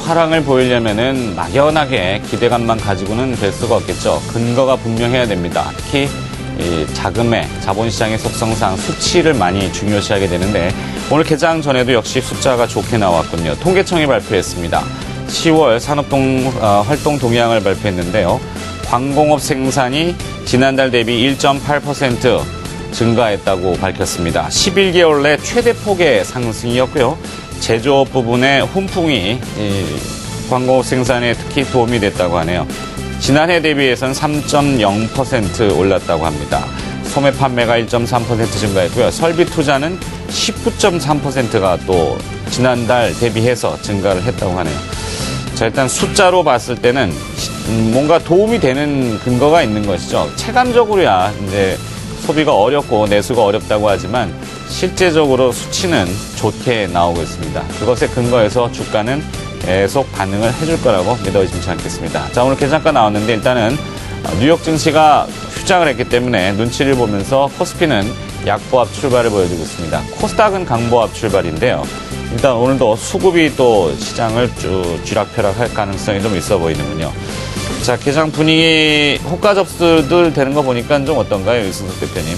하락을 보이려면은 막연하게 기대감만 가지고는 될 수가 없겠죠. 근거가 분명해야 됩니다. 특히 이 자금의 자본시장의 속성상 수치를 많이 중요시하게 되는데 오늘 개장 전에도 역시 숫자가 좋게 나왔군요. 통계청이 발표했습니다. 10월 산업활동 동향을 발표했는데요. 광공업 생산이 지난달 대비 1.8% 증가했다고 밝혔습니다. 11개월 내 최대 폭의 상승이었고요. 제조업 부분의 훈풍이 광공업 생산에 특히 도움이 됐다고 하네요. 지난해 대비해서는 3.0% 올랐다고 합니다. 소매 판매가 1.3% 증가했고요. 설비 투자는 19.3%가 또 지난달 대비해서 증가를 했다고 하네요. 자, 일단 숫자로 봤을 때는 뭔가 도움이 되는 근거가 있는 것이죠. 체감적으로야 이제 소비가 어렵고 내수가 어렵다고 하지만 실제적으로 수치는 좋게 나오고 있습니다. 그것에 근거해서 주가는 계속 반응을 해줄 거라고 믿어 의심치 않겠습니다. 자, 오늘 개장가 나왔는데 일단은 뉴욕 증시가 휴장을 했기 때문에 눈치를 보면서 코스피는 약보합 출발을 보여주고 있습니다. 코스닥은 강보합 출발인데요. 일단 오늘도 수급이 또 시장을 쥐락펴락할 가능성이 좀 있어 보이는군요. 자, 개장 분위기 호가 접수들 되는 거 보니까 좀 어떤가요, 유승석 대표님?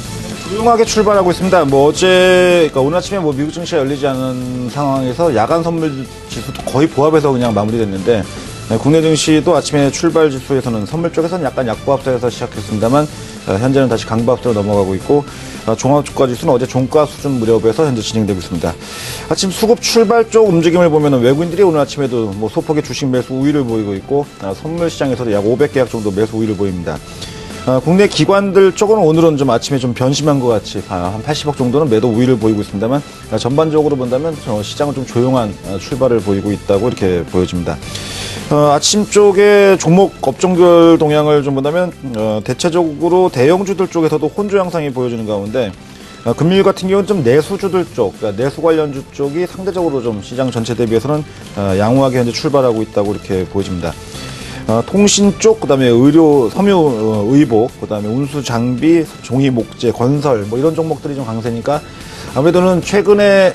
훌륭하게 출발하고 있습니다. 그러니까 오늘 아침에 미국 증시가 열리지 않은 상황에서 야간 선물 지수도 거의 보합해서 그냥 마무리됐는데, 국내 증시도 아침에 출발 지수에서는 선물 쪽에서는 약간 약보합세에서 시작했습니다만, 현재는 다시 강보합세로 넘어가고 있고, 종합주가 지수는 어제 종가 수준 무렵에서 현재 진행되고 있습니다. 아침 수급 출발 쪽 움직임을 보면 외국인들이 오늘 아침에도 소폭의 주식 매수 우위를 보이고 있고, 선물 시장에서도 약 500계약 정도 매수 우위를 보입니다. 국내 기관들 쪽은 오늘은 좀 아침에 좀 변심한 것 같이 한 80억 정도는 매도 우위를 보이고 있습니다만 전반적으로 본다면 시장은 좀 조용한 출발을 보이고 있다고 이렇게 보여집니다. 아침 쪽에 종목 업종별 동향을 좀 본다면 대체적으로 대형주들 쪽에서도 혼조 양상이 보여지는 가운데 금일 같은 경우는 좀 내수주들 쪽, 그러니까 내수 관련주 쪽이 상대적으로 좀 시장 전체 대비해서는 양호하게 현재 출발하고 있다고 이렇게 보여집니다. 통신 쪽, 그다음에 의료, 섬유, 의복, 그다음에 운수 장비, 종이 목재, 건설 이런 종목들이 좀 강세니까 아무래도는 최근에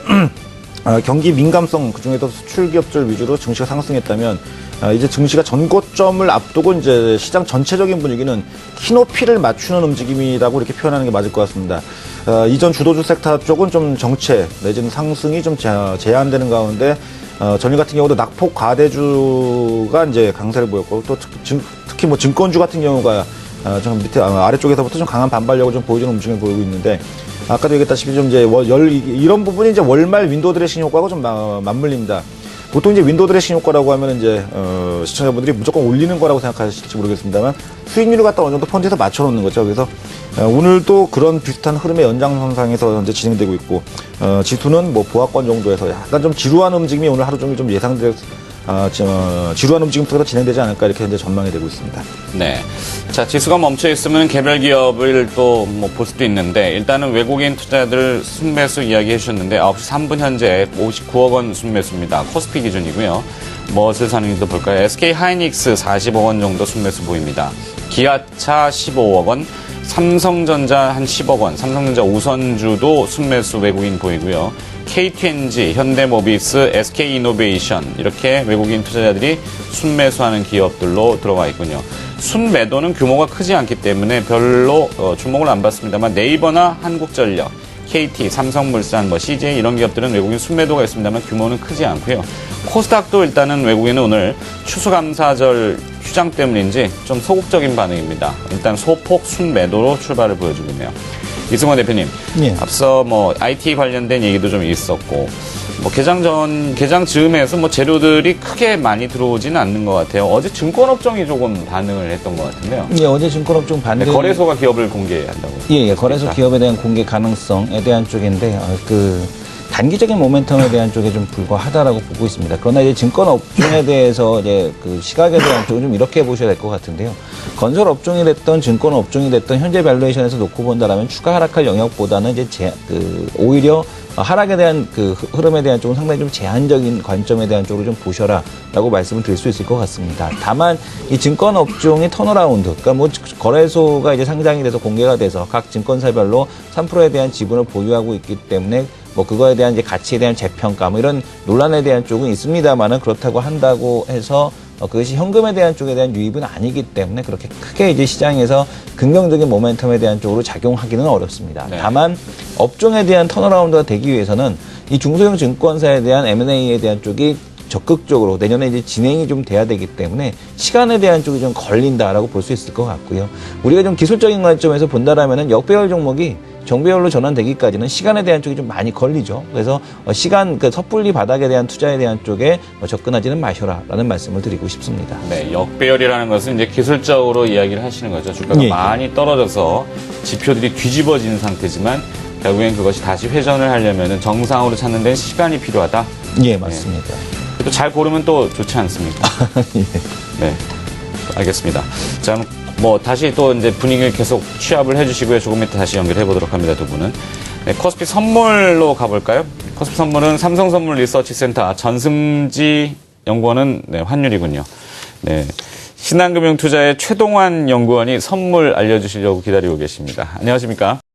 경기 민감성 그중에도 수출 기업들 위주로 증시가 상승했다면 이제 증시가 전고점을 앞두고 이제 시장 전체적인 분위기는 키높이를 맞추는 움직임이라고 이렇게 표현하는 게 맞을 것 같습니다. 이전 주도주 섹터 쪽은 좀 정체 내지는 상승이 좀 제한되는 가운데 전일 같은 경우도 낙폭 과대주가 이제 강세를 보였고 또 특히 증권주 같은 경우가 좀 밑에 아래쪽에서부터 좀 강한 반발력을 좀 보여주는 움직임을 보이고 있는데 아까도 얘기했다시피 좀 이제 이런 부분이 이제 월말 윈도우 드레싱 효과하고 좀 맞물립니다. 보통 이제 윈도우 드레싱 효과라고 하면 이제 시청자분들이 무조건 올리는 거라고 생각하실지 모르겠습니다만 수익률을 갖다 어느 정도 펀드에서 맞춰놓는 거죠. 그래서 오늘도 그런 비슷한 흐름의 연장선상에서 현재 진행되고 있고 지수는 보합권 정도에서 약간 좀 지루한 움직임이 오늘 하루 종일 좀 지루한 움직임 속에서 진행되지 않을까 이렇게 현재 전망이 되고 있습니다. 네. 자, 지수가 멈춰 있으면 개별 기업을 또 볼 수도 있는데 일단은 외국인 투자들 순매수 이야기해 주셨는데 9시 3분 현재 59억 원 순매수입니다. 코스피 기준이고요. 무엇을 사는지도 볼까요? SK 하이닉스 40억 원 정도 순매수 보입니다. 기아차 15억 원, 삼성전자 한 10억 원, 삼성전자 우선주도 순매수 외국인 보이고요. KTNG, 현대모비스, SK이노베이션 이렇게 외국인 투자자들이 순매수하는 기업들로 들어가 있군요. 순매도는 규모가 크지 않기 때문에 별로 주목을 안 받습니다만 네이버나 한국전력, KT, 삼성물산, CJ 이런 기업들은 외국인 순매도가 있습니다만 규모는 크지 않고요. 코스닥도 일단은 외국인은 오늘 추수감사절 휴장 때문인지 좀 소극적인 반응입니다. 일단 소폭 순매도로 출발을 보여주고 있네요. 이승원 대표님, 예. 앞서 IT 관련된 얘기도 좀 있었고, 개장 즈음에서 재료들이 크게 많이 들어오지는 않는 것 같아요. 어제 증권업종이 조금 반응을 했던 것 같은데요. 예, 어제 증권업종 반등. 네, 거래소가 기업을 공개한다고. 예, 거래소 기업에 대한 공개 가능성에 대한 쪽인데, 단기적인 모멘텀에 대한 쪽에 좀 불과하다라고 보고 있습니다. 그러나 이제 증권 업종에 대해서 이제 시각에 대한 쪽은 좀 이렇게 보셔야 될 것 같은데요. 건설 업종이 됐던 증권 업종이 됐던 현재 밸류에이션에서 놓고 본다라면 추가 하락할 영역보다는 이제 오히려 하락에 대한 흐름에 대한 쪽은 상당히 좀 제한적인 관점에 대한 쪽으로 좀 보셔라라고 말씀을 드릴 수 있을 것 같습니다. 다만 이 증권 업종의 턴어라운드, 그러니까 거래소가 이제 상장이 돼서 공개가 돼서 각 증권사별로 3%에 대한 지분을 보유하고 있기 때문에 뭐 그거에 대한 이제 가치에 대한 재평가 뭐 이런 논란에 대한 쪽은 있습니다만은 그렇다고 한다고 해서 그것이 현금에 대한 쪽에 대한 유입은 아니기 때문에 그렇게 크게 이제 시장에서 긍정적인 모멘텀에 대한 쪽으로 작용하기는 어렵습니다. 네. 다만 업종에 대한 턴어라운드가 되기 위해서는 이 중소형 증권사에 대한 M&A에 대한 쪽이 적극적으로 내년에 이제 진행이 좀 돼야 되기 때문에 시간에 대한 쪽이 좀 걸린다라고 볼 수 있을 것 같고요. 우리가 좀 기술적인 관점에서 본다라면은 역배열 종목이 정배열로 전환되기까지는 시간에 대한 쪽이 좀 많이 걸리죠. 그래서 시간, 그 섣불리 바닥에 대한 투자에 대한 쪽에 접근하지는 마셔라라는 말씀을 드리고 싶습니다. 네, 역배열이라는 것은 이제 기술적으로 이야기를 하시는 거죠. 주가가 예. 많이 떨어져서 지표들이 뒤집어지는 상태지만 결국엔 그것이 다시 회전을 하려면 정상으로 찾는 데는 시간이 필요하다. 예, 맞습니다. 또 잘 고르면 또 좋지 않습니까? 예. 네, 알겠습니다. 자, 뭐 다시 또 이제 분위기를 계속 취합을 해주시고요. 조금 이따 다시 연결해 보도록 합니다. 두 분은. 네, 코스피 선물로 가볼까요? 코스피 선물은 삼성선물 리서치센터 전승지 연구원은 네, 환율이군요. 네, 신한금융투자의 최동환 연구원이 선물 알려주시려고 기다리고 계십니다. 안녕하십니까?